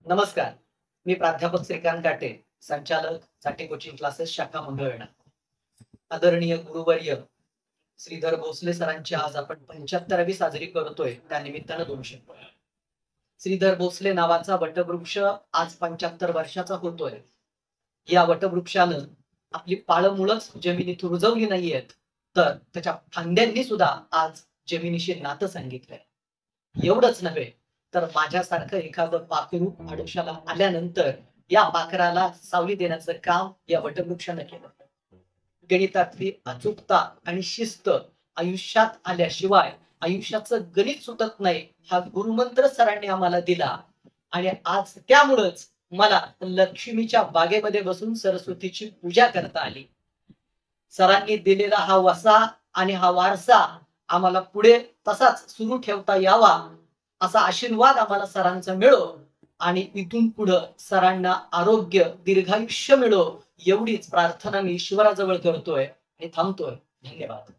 नमस्कार. मी प्राध्यापक श्रीकांत काटे, संचालक चाटे कोचिंग क्लासेस शाखा मंगळवेढा. आदरणीय गुरुवर्य श्रीधर भोसले सरांची आज आपण 75वी साजरी करतोय. त्या निमित्तानं 2 शब्द. श्रीधर भोसले नावाचा वटवृक्ष आज 75 वर्षाचा होतोय. या वटवृक्षानं आपली पाळमुळंच जमिनीत रुजवली नाहीयेत, तर त्याच्या फांद्यांनी सुद्धा आज जमिनीशी नातं सांगितलंय. एवढंच नव्हे, तर माझ्यासारखं एखादं पाखरू आयुष्याला आल्यानंतर या पाखराला सावली देण्याचं काम या वटवृक्षानं केलं. गणितातली अचूकता आणि शिस्त आयुष्यात आल्याशिवाय आयुष्याचं गणित सुटत नाही, हा गुरुमंत्र सरांनी आम्हाला दिला. आणि आज त्यामुळंच मला लक्ष्मीच्या बागेमध्ये बसून सरस्वतीची पूजा करता आली. सरांनी दिलेला हा वसा आणि हा वारसा आम्हाला पुढे तसाच सुरू ठेवता यावा, असा आशीर्वाद आम्हाला सरांचा मिळो आणि इथून पुढं सरांना आरोग्य, दीर्घायुष्य मिळो, एवढीच प्रार्थना मी ईश्वराजवळ करतोय आणि थांबतोय. धन्यवाद.